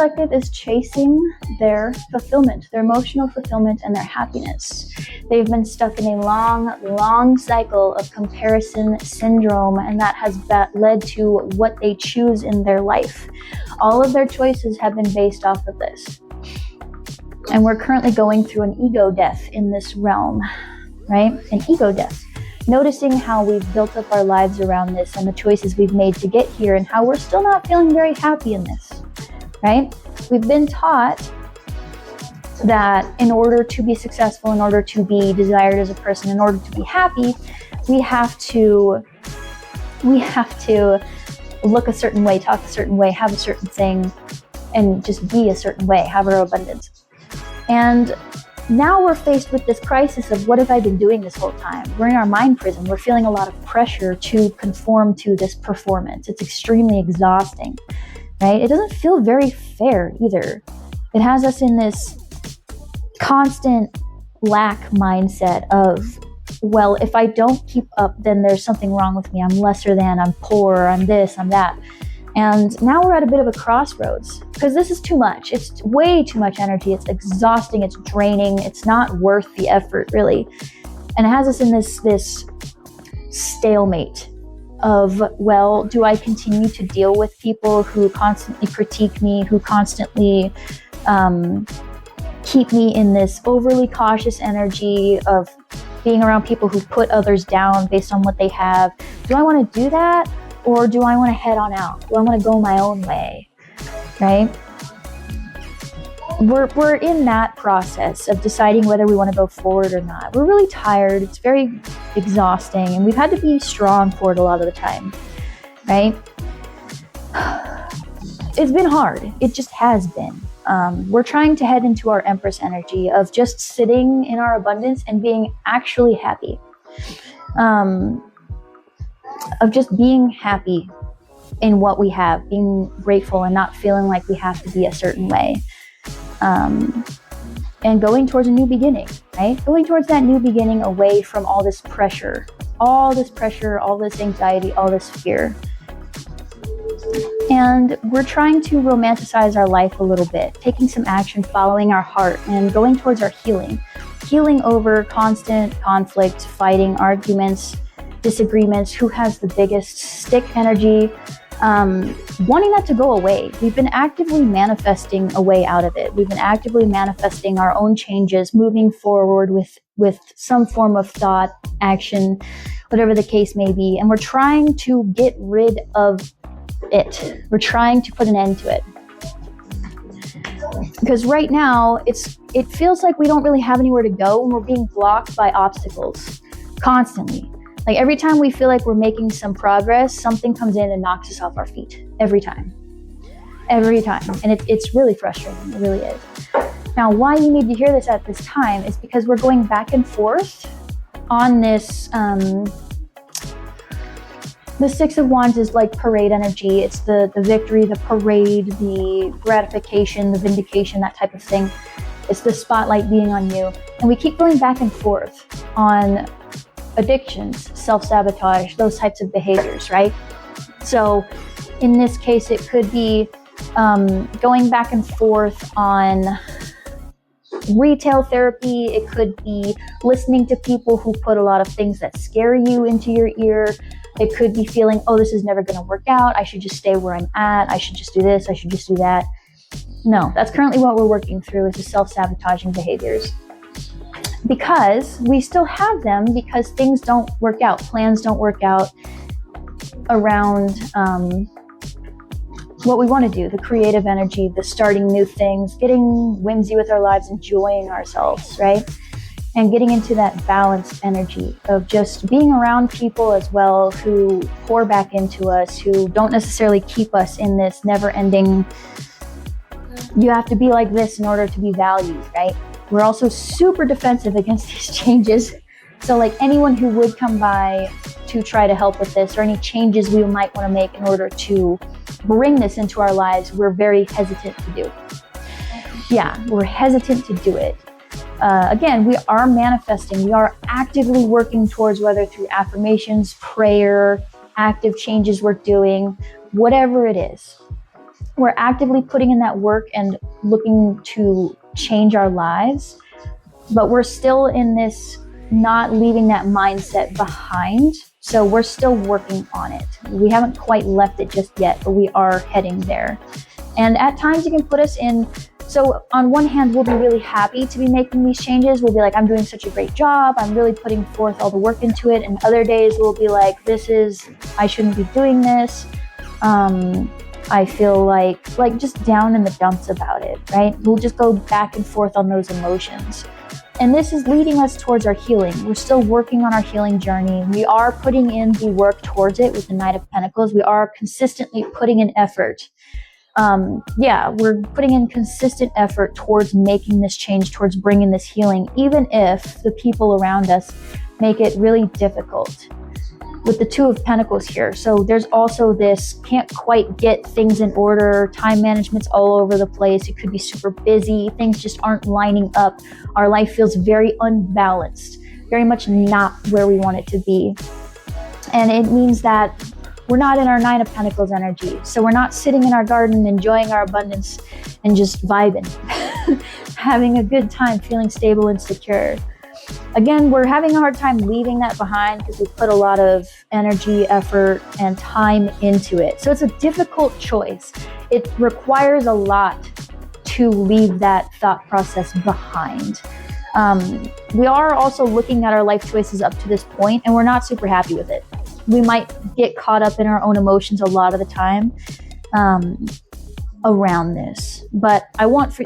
collective is chasing their fulfillment, their emotional fulfillment and their happiness. They've been stuck in a long cycle of comparison syndrome, and that has led to what they choose in their life. All of their choices have been based off of this. And we're currently going through an ego death in this realm, right? An ego death. Noticing how we've built up our lives around this and the choices we've made to get here, and how we're still not feeling very happy in this, right? We've been taught that in order to be successful, in order to be desired as a person, in order to be happy, we have to look a certain way, talk a certain way, have a certain thing, and just be a certain way, have our abundance. And now we're faced with this crisis of, what have I been doing this whole time? We're in our mind prison. We're feeling a lot of pressure to conform to this performance. It's extremely exhausting, right? It doesn't feel very fair either. It has us in this constant lack mindset of, well, if I don't keep up, then there's something wrong with me. I'm lesser than, I'm poor, I'm this, I'm that. And now we're at a bit of a crossroads, because this is too much. It's way too much energy. It's exhausting. It's draining. It's not worth the effort, really. And it has us in this stalemate of, well, do I continue to deal with people who constantly critique me, who constantly keep me in this overly cautious energy of being around people who put others down based on what they have? Do I want to do that? Or do I want to head on out? Do I want to go my own way, right? We're in that process of deciding whether we want to go forward or not. We're really tired. It's very exhausting, and we've had to be strong for it a lot of the time, right? It's been hard. It just has been. We're trying to head into our Empress energy of just sitting in our abundance and being actually happy. Of just being happy in what we have, being grateful and not feeling like we have to be a certain way. And going towards a new beginning, right? Going towards that new beginning away from all this pressure, all this anxiety, all this fear. And we're trying to romanticize our life a little bit, taking some action, following our heart, and going towards our healing. Healing over constant conflict, fighting, arguments, disagreements, who has the biggest stick energy, wanting that to go away. We've been actively manifesting a way out of it. We've been actively manifesting our own changes, moving forward with some form of thought, action, whatever the case may be. And we're trying to get rid of it. We're trying to put an end to it. Because right now, it feels like we don't really have anywhere to go, and we're being blocked by obstacles constantly. Like every time we feel like we're making some progress, something comes in and knocks us off our feet. Every time. And it's really frustrating. It really is. Now, why you need to hear this at this time is because we're going back and forth on this. The Six of Wands is like parade energy. It's the victory, the parade, the gratification, the vindication, that type of thing. It's the spotlight being on you. And we keep going back and forth on addictions, self-sabotage, those types of behaviors, right? So in this case, it could be going back and forth on retail therapy. It could be listening to people who put a lot of things that scare you into your ear. It could be feeling, oh, this is never going to work out. I should just stay where I'm at. I should just do this. I should just do that. No, that's currently what we're working through, is the self-sabotaging behaviors. Because we still have them, because things don't work out, plans don't work out around what we want to do, the creative energy, the starting new things, getting whimsy with our lives, enjoying ourselves, right? And getting into that balanced energy of just being around people as well who pour back into us, who don't necessarily keep us in this never-ending, you have to be like this in order to be valued, right? We're also super defensive against these changes. So like anyone who would come by to try to help with this, or any changes we might want to make in order to bring this into our lives, we're very hesitant to do. Yeah, we're hesitant to do it. Again, we are manifesting. We are actively working towards, whether through affirmations, prayer, active changes we're doing, whatever it is. We're actively putting in that work and looking to change our lives, but we're still in this not leaving that mindset behind. So we're still working on it. We haven't quite left it just yet, but we are heading there. And at times it can put us in, so on one hand, we'll be really happy to be making these changes. We'll be like, I'm doing such a great job. I'm really putting forth all the work into it. And other days we'll be like, I shouldn't be doing this. I feel like just down in the dumps about it, right? We'll just go back and forth on those emotions. And this is leading us towards our healing. We're still working on our healing journey. We are putting in the work towards it with the Knight of Pentacles. We are consistently putting in effort. We're putting in consistent effort towards making this change, towards bringing this healing, even if the people around us make it really difficult. With the Two of Pentacles here. So there's also this, can't quite get things in order. Time management's all over the place. It could be super busy. Things just aren't lining up. Our life feels very unbalanced, very much not where we want it to be. And it means that we're not in our Nine of Pentacles energy. So we're not sitting in our garden, enjoying our abundance and just vibing, having a good time, feeling stable and secure. Again, we're having a hard time leaving that behind because we put a lot of energy, effort, and time into it. So it's a difficult choice. It requires a lot to leave that thought process behind. We are also looking at our life choices up to this point, and we're not super happy with it. We might get caught up in our own emotions a lot of the time around this. But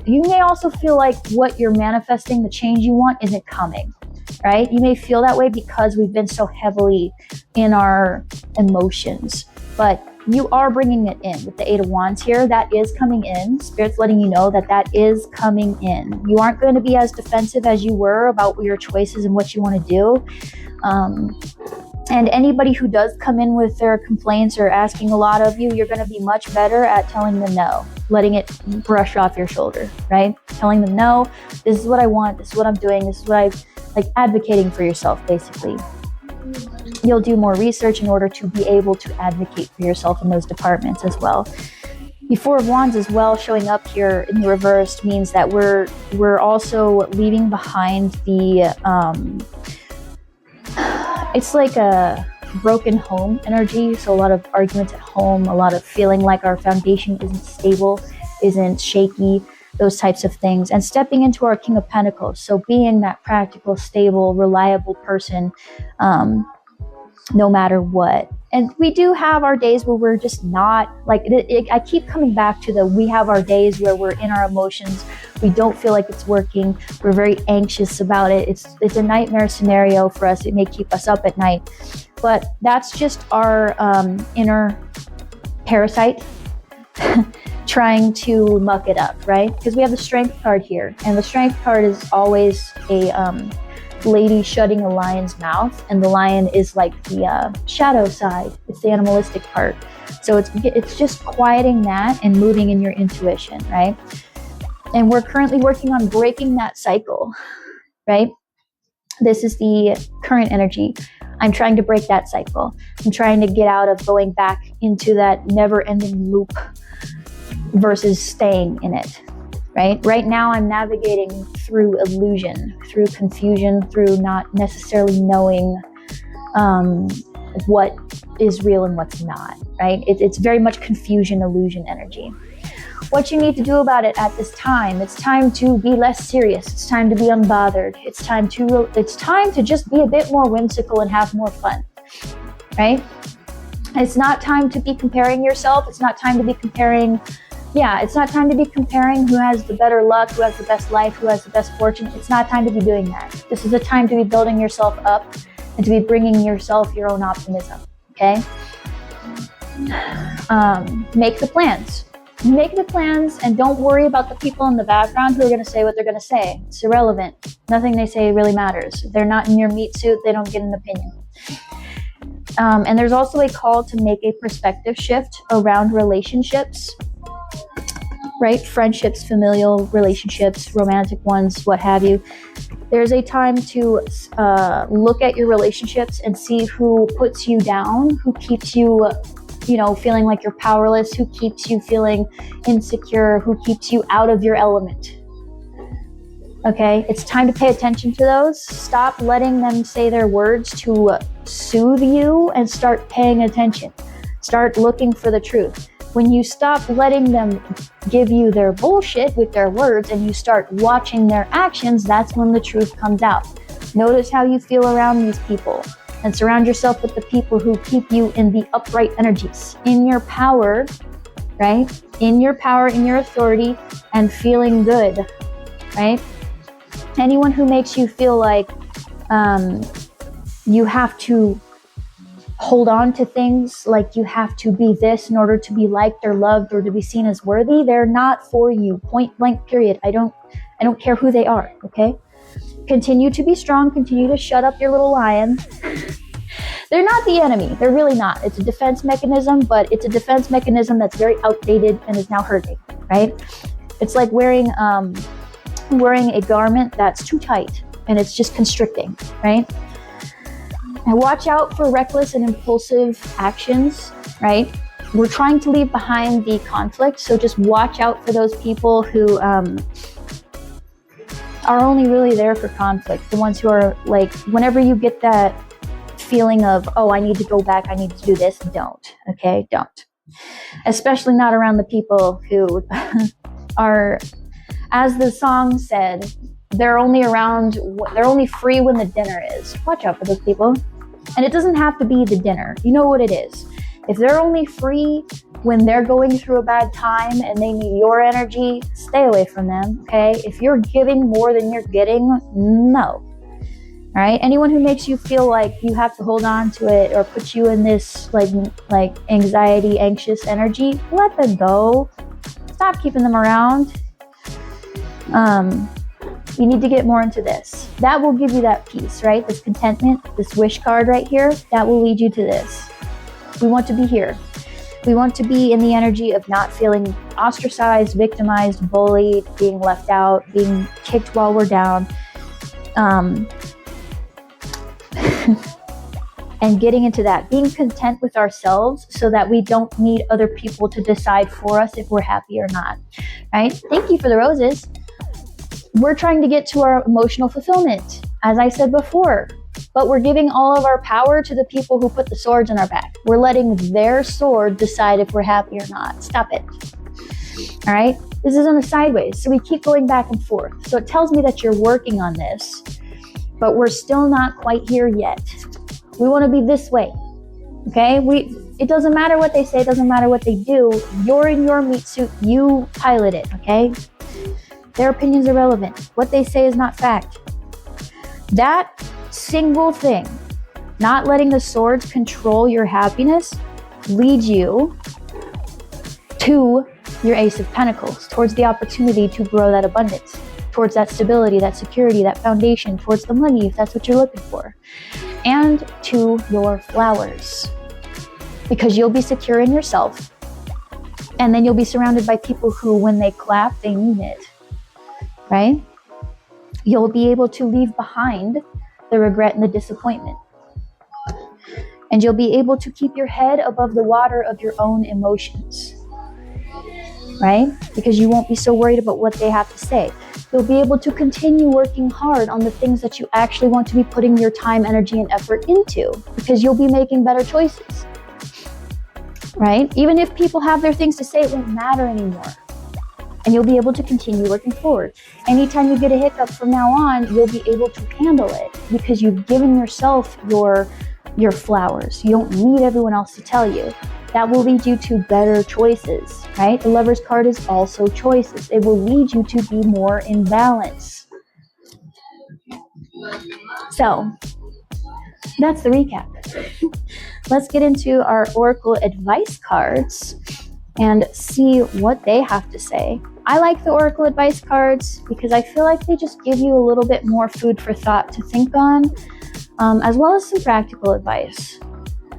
you may also feel like what you're manifesting, the change you want, isn't coming. Right? You may feel that way because we've been so heavily in our emotions, but you are bringing it in with the Eight of Wands here. That is coming in. Spirit's letting you know that is coming in. You aren't going to be as defensive as you were about your choices and what you want to do. And anybody who does come in with their complaints or asking a lot of you, you're going to be much better at telling them no, letting it brush off your shoulder, right? Telling them no, this is what I want, this is what I'm doing, this is what advocating for yourself, basically. You'll do more research in order to be able to advocate for yourself in those departments as well. The Four of Wands as well showing up here in the reversed means that we're also leaving behind the it's like a broken home energy. So a lot of arguments at home, a lot of feeling like our foundation isn't stable, isn't shaky, those types of things. And stepping into our King of Pentacles. So being that practical, stable, reliable person, no matter what. And we do have our days where we're just not, I keep coming back to we have our days where we're in our emotions. We don't feel like it's working. We're very anxious about it. It's a nightmare scenario for us. It may keep us up at night. But that's just our inner parasite trying to muck it up, right? Because we have the Strength card here. And the Strength card is always a lady shutting a lion's mouth, and the lion is like the shadow side. It's the animalistic part. So it's just quieting that and moving in your intuition, right? And we're currently working on breaking that cycle, right? This is the current energy. I'm trying to break that cycle. I'm trying to get out of going back into that never-ending loop versus staying in it. Right now I'm navigating through illusion, through confusion, through not necessarily knowing what is real and what's not, right? It's very much confusion, illusion energy. What you need to do about it at this time, it's time to be less serious. It's time to be unbothered. It's time to just be a bit more whimsical and have more fun, right? It's not time to be comparing yourself. It's not time to be comparing it's not time to be comparing who has the better luck, who has the best life, who has the best fortune. It's not time to be doing that. This is a time to be building yourself up and to be bringing yourself your own optimism, okay? Make the plans. Make the plans and don't worry about the people in the background who are going to say what they're going to say. It's irrelevant. Nothing they say really matters. If they're not in your meat suit, they don't get an opinion. And there's also a call to make a perspective shift around relationships. Right? Friendships, familial relationships, romantic ones, what have you. There's a time to look at your relationships and see who puts you down, who keeps you feeling like you're powerless, who keeps you feeling insecure, who keeps you out of your element. Okay, it's time to pay attention to those. Stop letting them say their words to soothe you and start paying attention. Start looking for the truth. When you stop letting them give you their bullshit with their words and you start watching their actions, that's when the truth comes out. Notice how you feel around these people and surround yourself with the people who keep you in the upright energies, in your power, right? In your power, in your authority, and feeling good, right? Anyone who makes you feel like you have to hold on to things, like you have to be this in order to be liked or loved or to be seen as worthy, they're not for you. Point blank, period. I don't care who they are, okay? Continue to be strong. Continue to shut up your little lion. They're not the enemy. They're really not. It's a defense mechanism, but it's a defense mechanism that's very outdated and is now hurting, right? It's like wearing a garment that's too tight and it's just constricting, right? And watch out for reckless and impulsive actions, right? We're trying to leave behind the conflict, so just watch out for those people who are only really there for conflict. The ones who are like, whenever you get that feeling of, oh, I need to go back, I need to do this, don't, okay? Don't. Especially not around the people who are, as the song said, they're only free when the dinner is. Watch out for those people. And it doesn't have to be the dinner. You know what it is. If they're only free when they're going through a bad time and they need your energy, stay away from them, okay? If you're giving more than you're getting, no. All right? Anyone who makes you feel like you have to hold on to it or put you in this like anxiety, anxious energy, let them go. Stop keeping them around. You need to get more into this. That will give you that peace, right? This contentment, this wish card right here, that will lead you to this. We want to be here. We want to be in the energy of not feeling ostracized, victimized, bullied, being left out, being kicked while we're down, and getting into that. Being content with ourselves so that we don't need other people to decide for us if we're happy or not, right? Thank you for the roses. We're trying to get to our emotional fulfillment, as I said before, but we're giving all of our power to the people who put the swords in our back. We're letting their sword decide if we're happy or not. Stop it. All right? This is on the sideways, so we keep going back and forth. So it tells me that you're working on this, but we're still not quite here yet. We want to be this way, okay? It doesn't matter what they say, it doesn't matter what they do. You're in your meat suit, you pilot it, okay? Their opinions are irrelevant. What they say is not fact. That single thing, not letting the swords control your happiness, leads you to your Ace of Pentacles, towards the opportunity to grow that abundance, towards that stability, that security, that foundation, towards the money, if that's what you're looking for, and to your flowers. Because you'll be secure in yourself, and then you'll be surrounded by people who, when they clap, they mean it. Right? You'll be able to leave behind the regret and the disappointment. And you'll be able to keep your head above the water of your own emotions. Right? Because you won't be so worried about what they have to say. You'll be able to continue working hard on the things that you actually want to be putting your time, energy, and effort into, because you'll be making better choices. Right? Even if people have their things to say, it won't matter anymore. And you'll be able to continue working forward. Anytime you get a hiccup from now on, you'll be able to handle it because you've given yourself your flowers. You don't need everyone else to tell you. That will lead you to better choices, right? The Lover's card is also choices. It will lead you to be more in balance. So, that's the recap. Let's get into our Oracle advice cards and see what they have to say. I like the Oracle advice cards because I feel like they just give you a little bit more food for thought to think on, as well as some practical advice.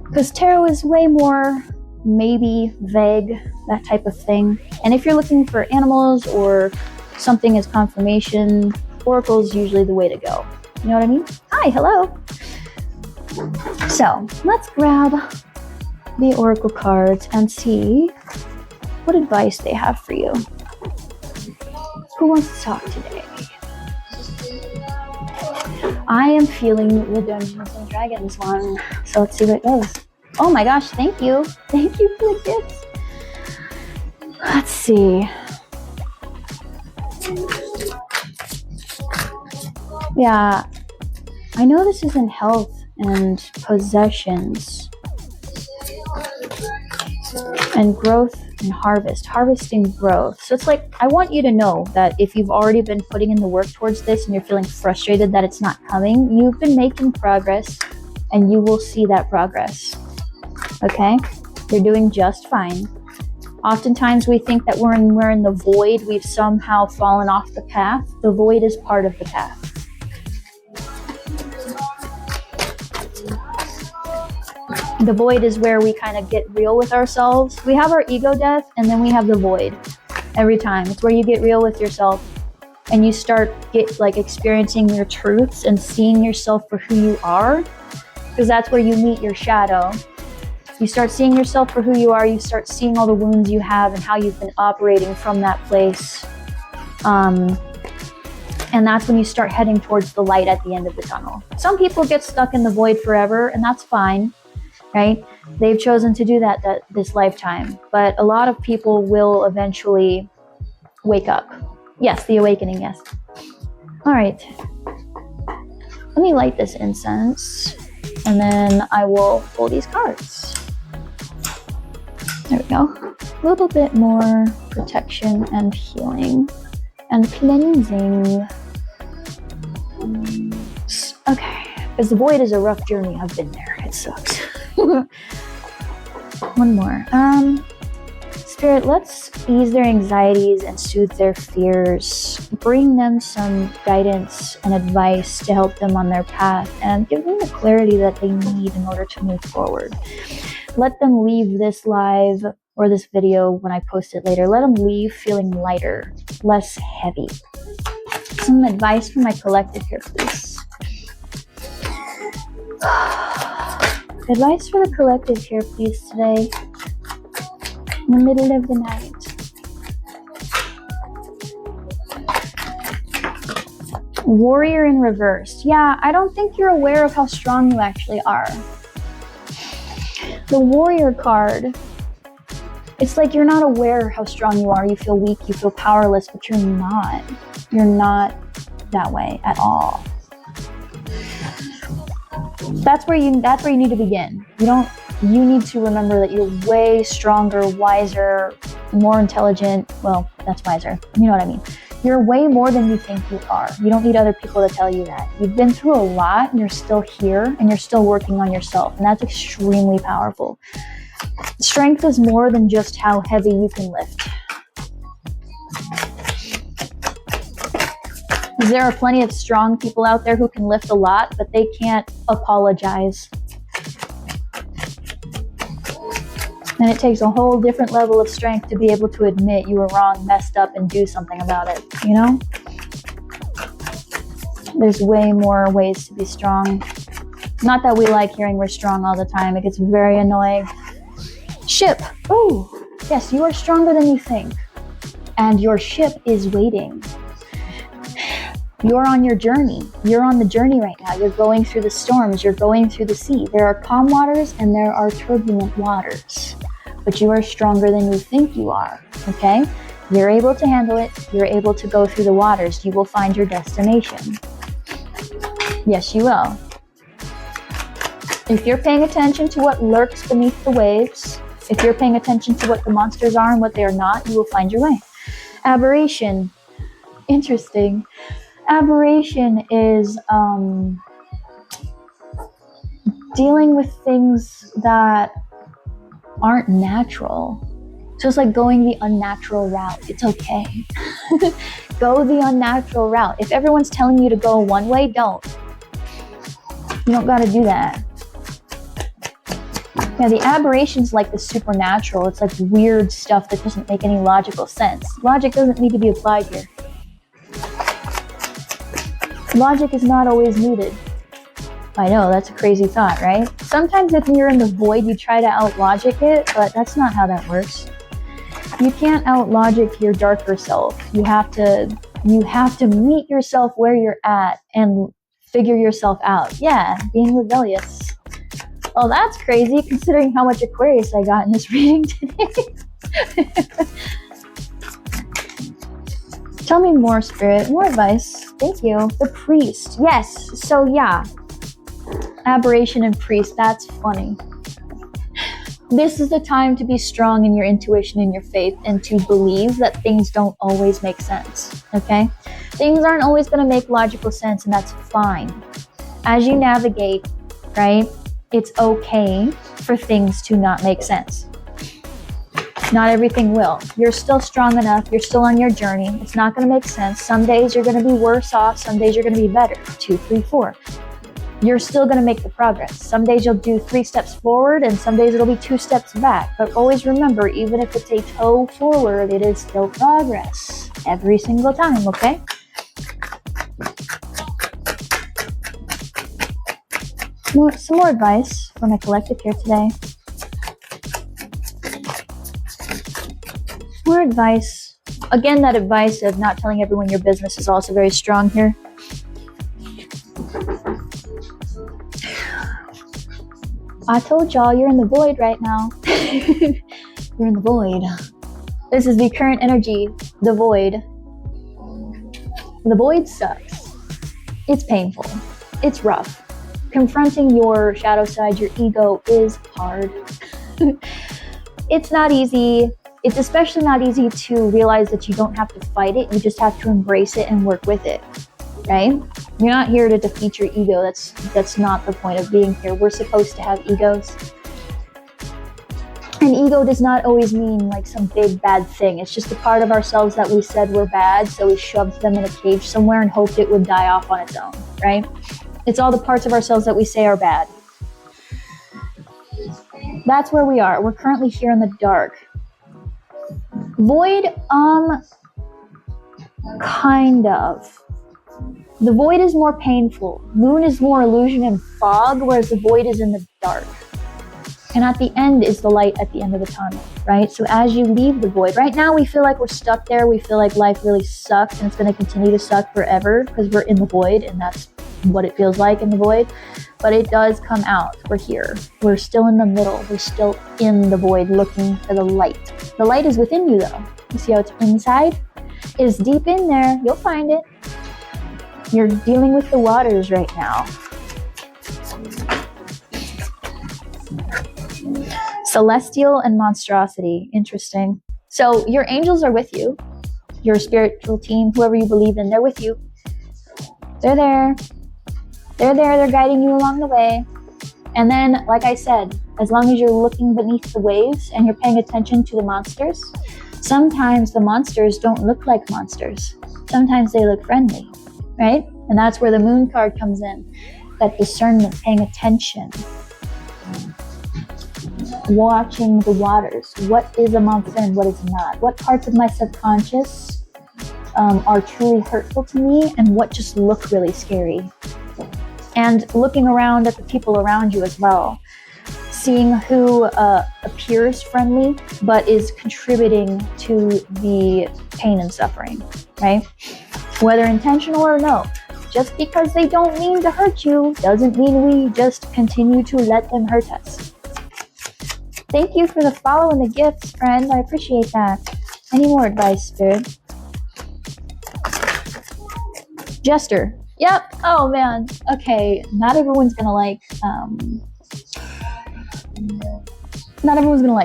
Because tarot is way more maybe, vague, that type of thing. And if you're looking for animals or something as confirmation, Oracle is usually the way to go. You know what I mean? Hi, hello. So let's grab the oracle cards and see what advice they have for you. Who wants to talk today? I am feeling the Dungeons and Dragons one, so let's see what it goes. Oh my gosh, thank you. Thank you for the gifts. Let's see. Yeah, I know this is in health and possessions and growth and harvesting growth. So it's like, I want you to know that if you've already been putting in the work towards this and you're feeling frustrated that it's not coming, you've been making progress and you will see that progress. Okay? You're doing just fine. Oftentimes we think that we're in the void, we've somehow fallen off the path. The void is part of the path. The void is where we kind of get real with ourselves. We have our ego death and then we have the void every time. It's where you get real with yourself and you start experiencing your truths and seeing yourself for who you are, because that's where you meet your shadow. You start seeing yourself for who you are. You start seeing all the wounds you have and how you've been operating from that place. And that's when you start heading towards the light at the end of the tunnel. Some people get stuck in the void forever, and that's fine. Right? They've chosen to do that this lifetime. But a lot of people will eventually wake up. Yes, the awakening, yes. All right. Let me light this incense, and then I will pull these cards. There we go. A little bit more protection and healing and cleansing. Okay. Because the void is a rough journey. I've been there. It sucks. One more. Spirit, let's ease their anxieties and soothe their fears. Bring them some guidance and advice to help them on their path and give them the clarity that they need in order to move forward. Let them leave this live or this video when I post it later. Let them leave feeling lighter, less heavy. Some advice from my collective here, please. Advice for the collective here, please, today. In the middle of the night. Warrior in reverse. Yeah, I don't think you're aware of how strong you actually are. The warrior card, it's like you're not aware how strong you are. You feel weak, you feel powerless, but you're not. You're not that way at all. That's where you need to begin. You need to remember that you're way stronger, wiser, more intelligent. Well, that's wiser. You know what I mean? You're way more than you think you are. You don't need other people to tell you that. You've been through a lot and you're still here and you're still working on yourself. And that's extremely powerful. Strength is more than just how heavy you can lift. There are plenty of strong people out there who can lift a lot, but they can't apologize. And it takes a whole different level of strength to be able to admit you were wrong, messed up, and do something about it, you know? There's way more ways to be strong. Not that we like hearing we're strong all the time. It gets very annoying. Ship. Oh, yes, you are stronger than you think. And your ship is waiting. You're on your journey. You're on the journey right now. You're going through the storms. You're going through the sea. There are calm waters and there are turbulent waters. But you are stronger than you think you are, okay? You're able to handle it. You're able to go through the waters. You will find your destination. Yes, you will. If you're paying attention to what lurks beneath the waves, if you're paying attention to what the monsters are and what they are not, you will find your way. Aberration. Interesting. Aberration is dealing with things that aren't natural. So it's like going the unnatural route. It's okay. Go the unnatural route. If everyone's telling you to go one way, don't. You don't gotta do that. Yeah, the aberration's like the supernatural. It's like weird stuff that doesn't make any logical sense. Logic doesn't need to be applied here. Logic is not always needed. I know, that's a crazy thought, right? Sometimes if you're in the void, you try to out-logic it, but that's not how that works. You can't out-logic your darker self. You have to meet yourself where you're at and figure yourself out. Yeah, being rebellious. Well, that's crazy considering how much Aquarius I got in this reading today. Tell me more, Spirit. More advice. Thank you. The priest. Yes. So yeah. Aberration and priest. That's funny. This is the time to be strong in your intuition and your faith and to believe that things don't always make sense. Okay? Things aren't always going to make logical sense, and that's fine. As you navigate, right, it's okay for things to not make sense. Not everything will. You're still strong enough. You're still on your journey. It's not going to make sense. Some days you're going to be worse off. Some days you're going to be better. 2, 3, 4. You're still going to make the progress. Some days you'll do 3 steps forward and some days it'll be 2 steps back. But always remember, even if it's a toe forward, it is still progress. Every single time, okay? Some more advice from my collective here today. More advice. Again, that advice of not telling everyone your business is also very strong here. I told y'all you're in the void right now. You're in the void. This is the current energy, the void. The void sucks. It's painful. It's rough. Confronting your shadow side, your ego, is hard. It's not easy. It's especially not easy to realize that you don't have to fight it. You just have to embrace it and work with it, right? You're not here to defeat your ego. That's not the point of being here. We're supposed to have egos. And ego does not always mean like some big bad thing. It's just a part of ourselves that we said were bad, so we shoved them in a cage somewhere and hoped it would die off on its own, right? It's all the parts of ourselves that we say are bad. That's where we are. We're currently here in the dark. Void, kind of. The void is more painful. Moon is more illusion and fog, whereas the void is in the dark. And at the end is the light at the end of the tunnel, right? So as you leave the void, right now we feel like we're stuck there. We feel like life really sucks and it's going to continue to suck forever because we're in the void, and that's what it feels like in the void. But it does come out. We're here. We're still in the middle. We're still in the void looking for the light. The light is within you though. You see how it's inside? It is deep in there. You'll find it. You're dealing with the waters right now. Celestial and monstrosity. Interesting. So your angels are with you. Your spiritual team, whoever you believe in, they're with you. They're there. They're there. They're guiding you along the way. And then, like I said, as long as you're looking beneath the waves and you're paying attention to the monsters, sometimes the monsters don't look like monsters. Sometimes they look friendly, right? And that's where the moon card comes in. That discernment, paying attention. Watching the waters. What is a monster and what is not? What parts of my subconscious are truly hurtful to me and what just look really scary? And looking around at the people around you as well. Seeing who appears friendly but is contributing to the pain and suffering, right? Whether intentional or no. Just because they don't mean to hurt you doesn't mean we just continue to let them hurt us. Thank you for the follow and the gifts, friend. I appreciate that. Any more advice, Spirit? Jester. Yep. Oh, man. Okay. Not everyone's gonna like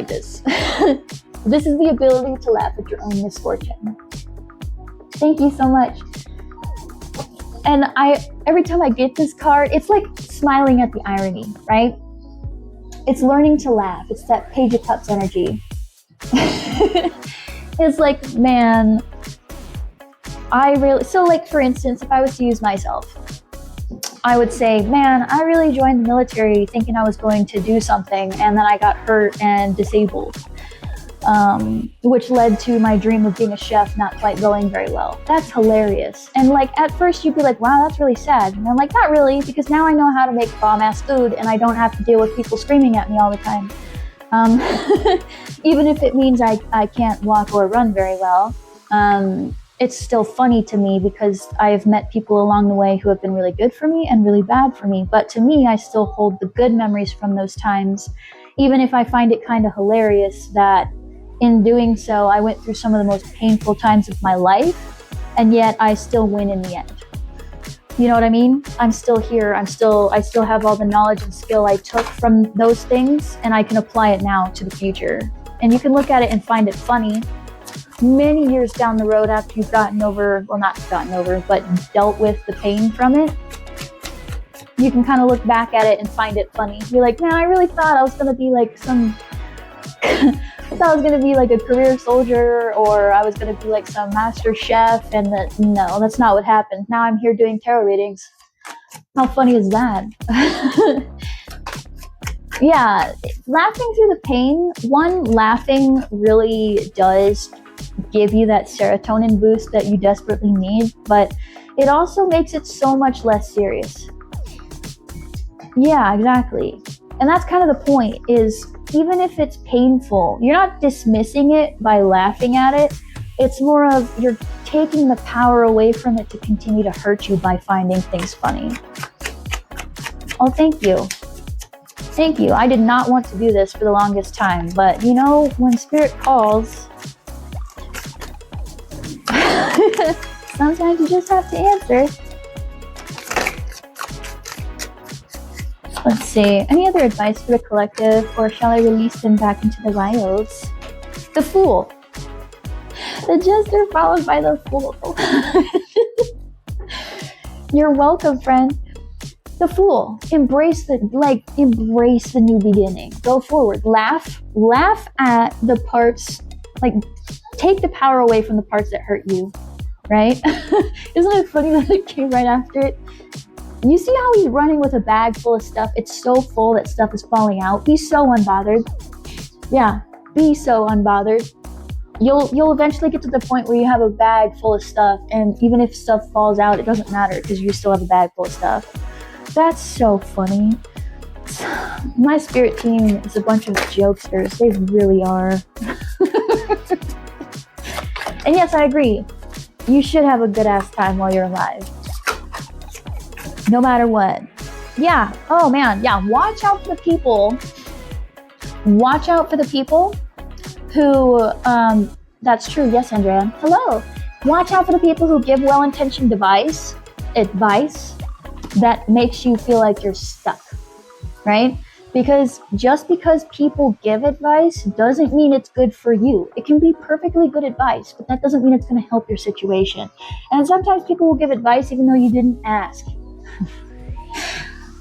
this. This is the ability to laugh at your own misfortune. Thank you so much. And every time I get this card, it's like smiling at the irony, right? It's learning to laugh. It's that Page of Cups energy. It's like, man, so like for instance, if I was to use myself, I would say, man, I really joined the military thinking I was going to do something and then I got hurt and disabled. which led to my dream of being a chef not quite going very well. That's hilarious. And like at first you'd be like, wow, that's really sad. And I'm like, not really, because now I know how to make bomb-ass food and I don't have to deal with people screaming at me all the time. Even if it means I can't walk or run very well, it's still funny to me because I have met people along the way who have been really good for me and really bad for me. But to me, I still hold the good memories from those times, even if I find it kind of hilarious that in doing so, I went through some of the most painful times of my life, and yet I still win in the end. You know what I mean? I'm still here. I still have all the knowledge and skill I took from those things, and I can apply it now to the future. And you can look at it and find it funny many years down the road after you've gotten over, well, not gotten over, but dealt with the pain from it. You can kind of look back at it and find it funny. You're like, man, I really thought I was going to be like I thought I was going to be like a career soldier, or I was going to be like some master chef, and no, that's not what happened. Now I'm here doing tarot readings. How funny is that? Yeah, laughing through the pain. One, laughing really does give you that serotonin boost that you desperately need, but it also makes it so much less serious. Yeah, exactly. And that's kind of the point, is even if it's painful, you're not dismissing it by laughing at it. It's more of you're taking the power away from it to continue to hurt you by finding things funny. Oh, thank you. Thank you. I did not want to do this for the longest time, but you know, when spirit calls, sometimes you just have to answer. Let's see. Any other advice for the collective, or shall I release them back into the wilds? The Fool. The Jester followed by the Fool. You're welcome, friend. The Fool. Embrace the new beginning. Go forward. Laugh at the parts, like take the power away from the parts that hurt you, right? Isn't it funny that it came right after it? You see how he's running with a bag full of stuff? It's so full that stuff is falling out. Be so unbothered. Yeah, be so unbothered. You'll eventually get to the point where you have a bag full of stuff, and even if stuff falls out, it doesn't matter because you still have a bag full of stuff. That's so funny. My spirit team is a bunch of jokesters. They really are. And yes, I agree. You should have a good ass time while you're alive. No matter what. Yeah. Oh man. Yeah. Watch out for the people. Watch out for the people who, that's true. Yes, Andrea. Hello. Watch out for the people who give well-intentioned advice that makes you feel like you're stuck, right? Because just because people give advice doesn't mean it's good for you. It can be perfectly good advice, but that doesn't mean it's going to help your situation. And sometimes people will give advice even though you didn't ask.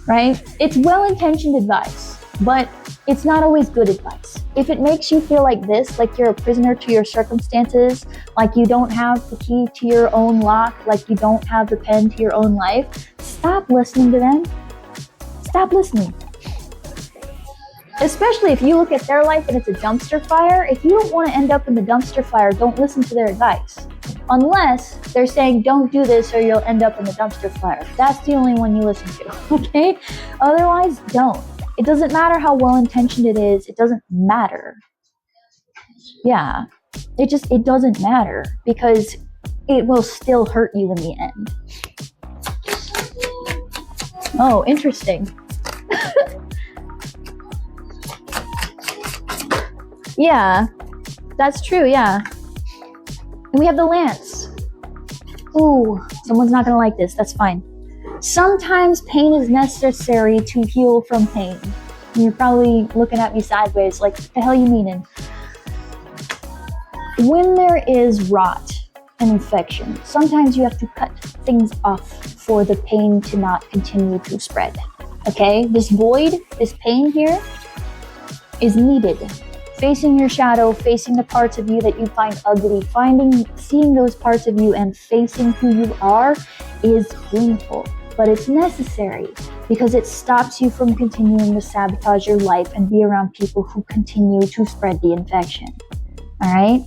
Right? It's well-intentioned advice, but it's not always good advice. If it makes you feel like this, like you're a prisoner to your circumstances, like you don't have the key to your own lock, like you don't have the pen to your own life, stop listening to them. Stop listening. Especially if you look at their life and it's a dumpster fire. If you don't want to end up in the dumpster fire, don't listen to their advice. Unless they're saying, don't do this or you'll end up in the dumpster fire. That's the only one you listen to, okay? Otherwise, don't. It doesn't matter how well-intentioned it is. It doesn't matter. Yeah. It doesn't matter because it will still hurt you in the end. Oh, interesting. Yeah, that's true, yeah. And we have the Lance. Ooh, someone's not gonna like this, that's fine. Sometimes pain is necessary to heal from pain. And you're probably looking at me sideways like, what the hell you meaning? When there is rot and infection, sometimes you have to cut things off for the pain to not continue to spread. Okay, this void, this pain here is needed. Facing your shadow, facing the parts of you that you find ugly, seeing those parts of you and facing who you are is painful, but it's necessary because it stops you from continuing to sabotage your life and be around people who continue to spread the infection. All right.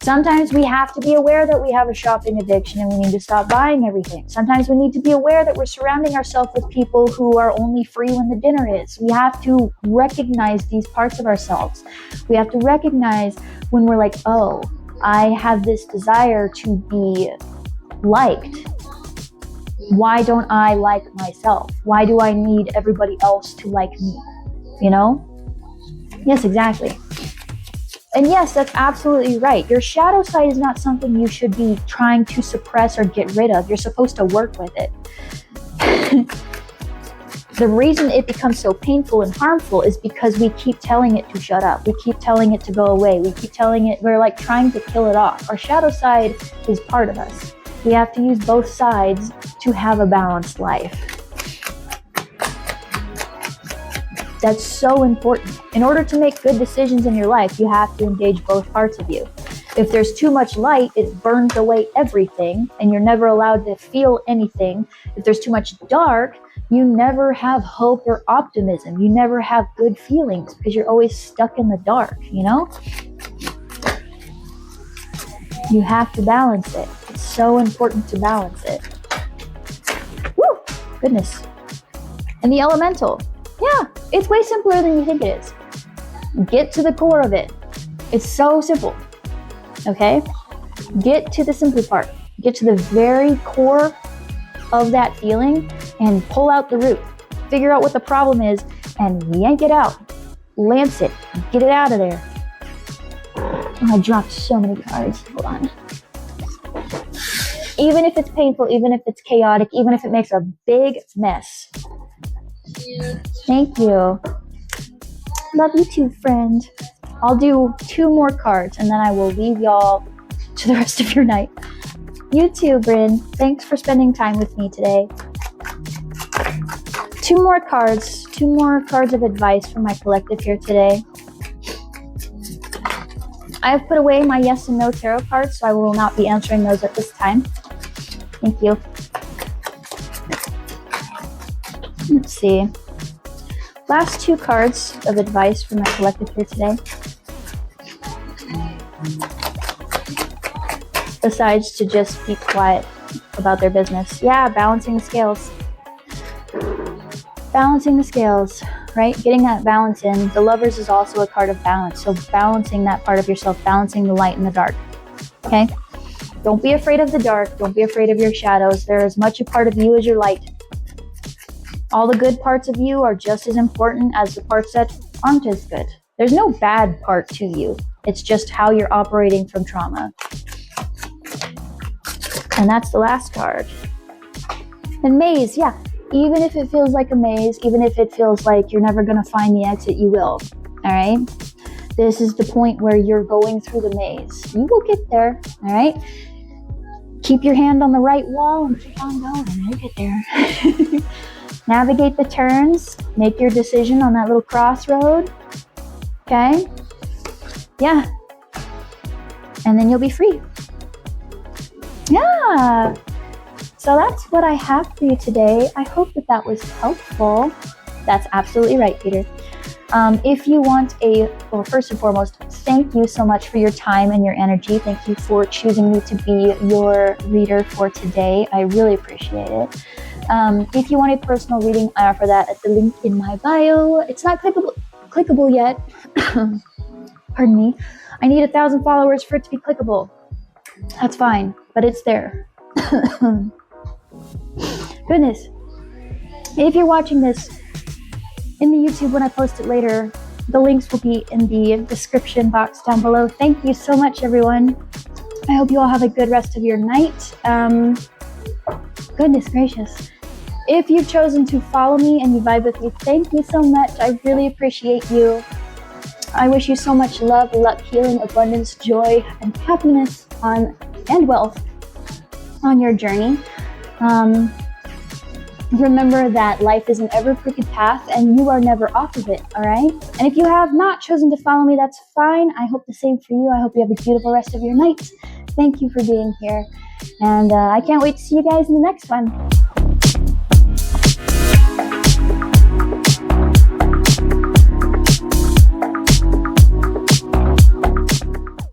Sometimes we have to be aware that we have a shopping addiction and we need to stop buying everything. Sometimes we need to be aware that we're surrounding ourselves with people who are only free when the dinner is. We have to recognize these parts of ourselves. We have to recognize when we're like, oh, I have this desire to be liked. Why don't I like myself? Why do I need everybody else to like me? You know? Yes, exactly. And yes, that's absolutely right. Your shadow side is not something you should be trying to suppress or get rid of. You're supposed to work with it. The reason it becomes so painful and harmful is because we keep telling it to shut up. We keep telling it to go away. We keep telling it, we're like trying to kill it off. Our shadow side is part of us. We have to use both sides to have a balanced life. That's so important. In order to make good decisions in your life, you have to engage both parts of you. If there's too much light, it burns away everything, and you're never allowed to feel anything. If there's too much dark, you never have hope or optimism. You never have good feelings because you're always stuck in the dark, you know? You have to balance it. It's so important to balance it. Woo! Goodness. And the elemental. Yeah, it's way simpler than you think it is. Get to the core of it. It's so simple. Okay? Get to the simple part. Get to the very core of that feeling and pull out the root. Figure out what the problem is and yank it out. Lance it. Get it out of there. Oh, I dropped so many cards. Hold on. Even if it's painful, even if it's chaotic, even if it makes a big mess. Thank you. Love you too, friend. I'll do 2 more cards and then I will leave y'all to the rest of your night. You too, Bryn. Thanks for spending time with me today. 2 more cards. 2 more cards of advice from my collective here today. I have put away my yes and no tarot cards, so I will not be answering those at this time. Thank you. Let's see. Last 2 cards of advice from my collective here today. Besides to just be quiet about their business. Yeah, balancing the scales. Balancing the scales, right? Getting that balance in. The Lovers is also a card of balance. So balancing that part of yourself, balancing the light and the dark. Okay? Don't be afraid of the dark. Don't be afraid of your shadows. They're as much a part of you as your light. All the good parts of you are just as important as the parts that aren't as good. There's no bad part to you. It's just how you're operating from trauma. And that's the last card. And maze, yeah. Even if it feels like a maze, even if it feels like you're never going to find the exit, you will. All right? This is the point where you're going through the maze. You will get there. All right? Keep your hand on the right wall and keep on going. You'll get there. Navigate the turns. Make your decision on that little crossroad. Okay? Yeah. And then you'll be free. Yeah. So that's what I have for you today. I hope that was helpful. That's absolutely right, Peter. If you want well, first and foremost, thank you so much for your time and your energy. Thank you for choosing me to be your reader for today. I really appreciate it. If you want a personal reading, I offer that at the link in my bio. It's not clickable yet. Pardon me. I need 1,000 followers for it to be clickable. That's fine, but it's there. Goodness. If you're watching this in the YouTube when I post it later, the links will be in the description box down below. Thank you so much, everyone. I hope you all have a good rest of your night. Goodness gracious. If you've chosen to follow me and you vibe with me, thank you so much. I really appreciate you. I wish you so much love, luck, healing, abundance, joy, and happiness and wealth on your journey. Remember that life is an ever crooked path and you are never off of it, all right? And if you have not chosen to follow me, that's fine. I hope the same for you. I hope you have a beautiful rest of your night. Thank you for being here. And I can't wait to see you guys in the next one.